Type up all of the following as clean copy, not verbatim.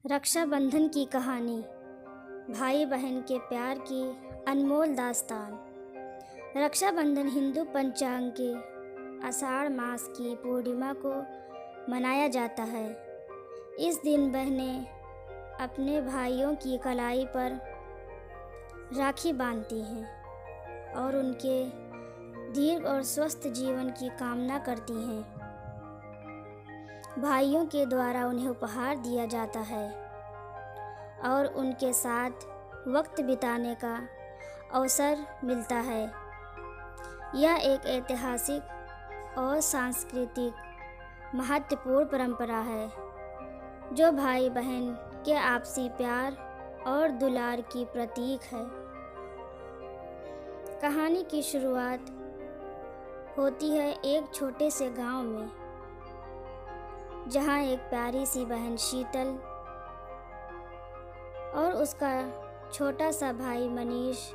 रक्षाबंधन की कहानी। भाई बहन के प्यार की अनमोल दास्तान। रक्षाबंधन हिंदू पंचांग के आषाढ़ मास की पूर्णिमा को मनाया जाता है। इस दिन बहनें अपने भाइयों की कलाई पर राखी बांधती हैं और उनके दीर्घ और स्वस्थ जीवन की कामना करती हैं। भाइयों के द्वारा उन्हें उपहार दिया जाता है और उनके साथ वक्त बिताने का अवसर मिलता है। यह एक ऐतिहासिक और सांस्कृतिक महत्वपूर्ण परंपरा है जो भाई बहन के आपसी प्यार और दुलार की प्रतीक है। कहानी की शुरुआत होती है एक छोटे से गांव में, जहां एक प्यारी सी बहन शीतल और उसका छोटा सा भाई मनीष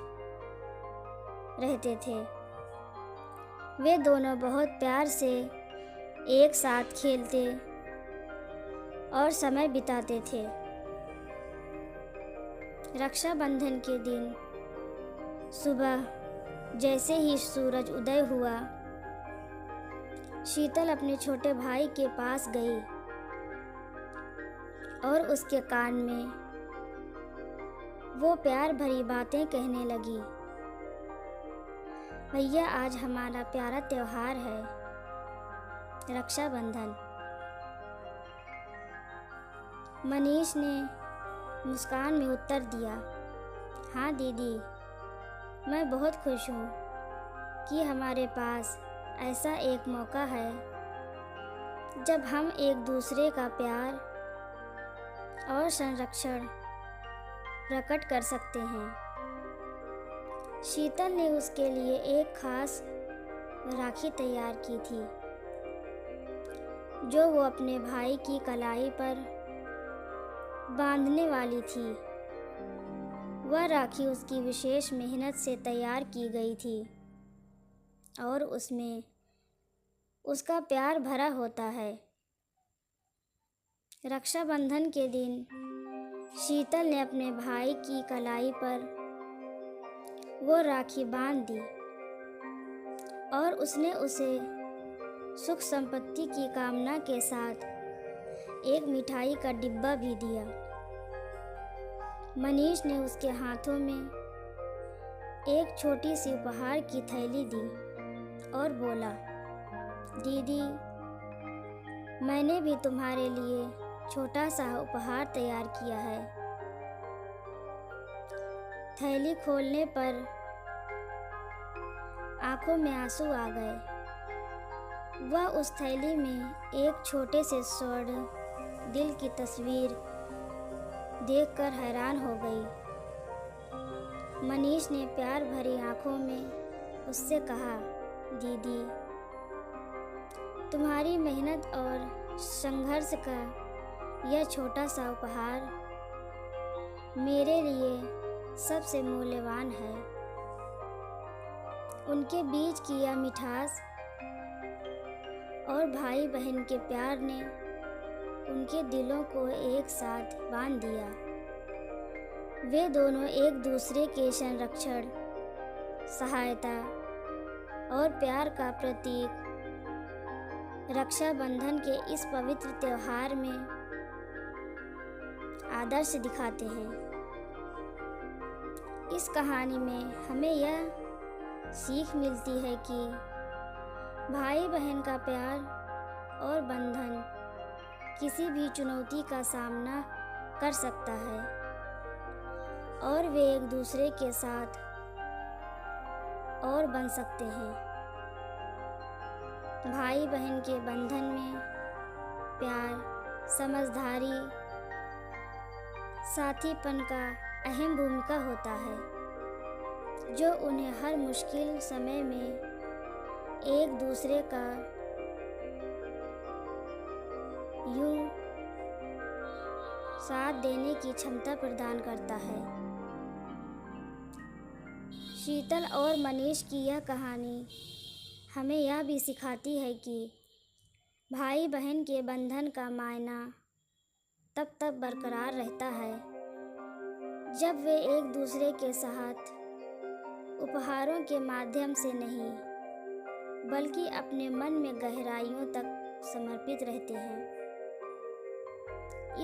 रहते थे। वे दोनों बहुत प्यार से एक साथ खेलते और समय बिताते थे। रक्षाबंधन के दिन सुबह जैसे ही सूरज उदय हुआ, शीतल अपने छोटे भाई के पास गई और उसके कान में वो प्यार भरी बातें कहने लगी। भैया, आज हमारा प्यारा त्योहार है, रक्षाबंधन। मनीष ने मुस्कान में उत्तर दिया, हाँ दीदी, मैं बहुत खुश हूँ कि हमारे पास ऐसा एक मौका है जब हम एक दूसरे का प्यार और संरक्षण प्रकट कर सकते हैं। शीतल ने उसके लिए एक खास राखी तैयार की थी जो वो अपने भाई की कलाई पर बांधने वाली थी। वह राखी उसकी विशेष मेहनत से तैयार की गई थी और उसमें उसका प्यार भरा होता है। रक्षाबंधन के दिन शीतल ने अपने भाई की कलाई पर वो राखी बांध दी और उसने उसे सुख संपत्ति की कामना के साथ एक मिठाई का डिब्बा भी दिया। मनीष ने उसके हाथों में एक छोटी सी उपहार की थैली दी और बोला, दीदी, मैंने भी तुम्हारे लिए छोटा सा उपहार तैयार किया है। थैली खोलने पर आंखों में आंसू आ गए। वह उस थैली में एक छोटे से स्वर्ण दिल की तस्वीर देखकर हैरान हो गई। मनीष ने प्यार भरी आंखों में उससे कहा, दीदी, तुम्हारी मेहनत और संघर्ष का यह छोटा सा उपहार मेरे लिए सबसे मूल्यवान है। उनके बीच की यह मिठास और भाई बहन के प्यार ने उनके दिलों को एक साथ बांध दिया। वे दोनों एक दूसरे के संरक्षण, सहायता और प्यार का प्रतीक रक्षाबंधन के इस पवित्र त्योहार में आदर्श दिखाते हैं। इस कहानी में हमें यह सीख मिलती है कि भाई बहन का प्यार और बंधन किसी भी चुनौती का सामना कर सकता है और वे एक दूसरे के साथ और बन सकते हैं। भाई बहन के बंधन में प्यार, समझदारी, साथीपन का अहम भूमिका होता है जो उन्हें हर मुश्किल समय में एक दूसरे का यूं साथ देने की क्षमता प्रदान करता है। शीतल और मनीष की यह कहानी हमें यह भी सिखाती है कि भाई बहन के बंधन का मायना तब तक बरकरार रहता है जब वे एक दूसरे के साथ उपहारों के माध्यम से नहीं बल्कि अपने मन में गहराइयों तक समर्पित रहते हैं।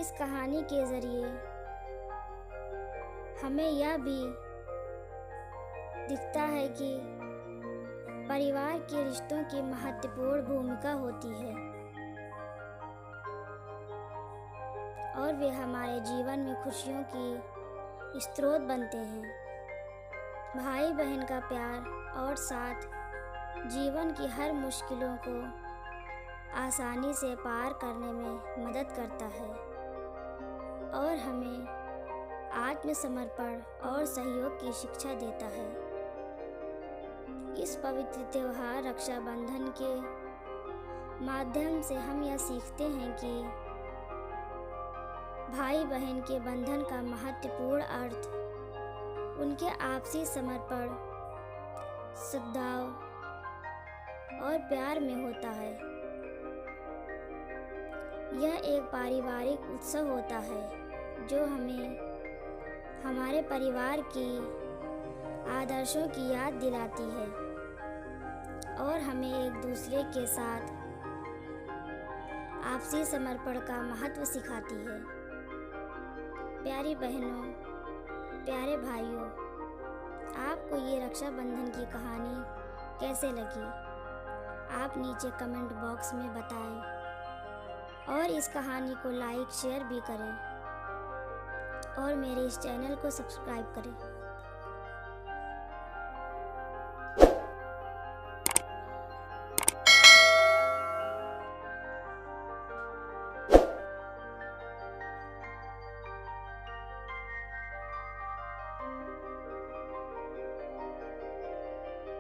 इस कहानी के जरिए हमें यह भी दिखता है कि परिवार के रिश्तों की महत्वपूर्ण भूमिका होती है और वे हमारे जीवन में खुशियों की स्रोत बनते हैं। भाई बहन का प्यार और साथ जीवन की हर मुश्किलों को आसानी से पार करने में मदद करता है और हमें आत्मसमर्पण और सहयोग की शिक्षा देता है। इस पवित्र त्योहार रक्षाबंधन के माध्यम से हम यह सीखते हैं कि भाई बहन के बंधन का महत्वपूर्ण अर्थ उनके आपसी समर्पण, सद्भाव और प्यार में होता है। यह एक पारिवारिक उत्सव होता है जो हमें हमारे परिवार की आदर्शों की याद दिलाती है और हमें एक दूसरे के साथ आपसी समर्पण का महत्व सिखाती है। प्यारी बहनों, प्यारे भाइयों, आपको ये रक्षाबंधन की कहानी कैसे लगी? आप नीचे कमेंट बॉक्स में बताएं और इस कहानी को लाइक शेयर भी करें और मेरे इस चैनल को सब्सक्राइब करें।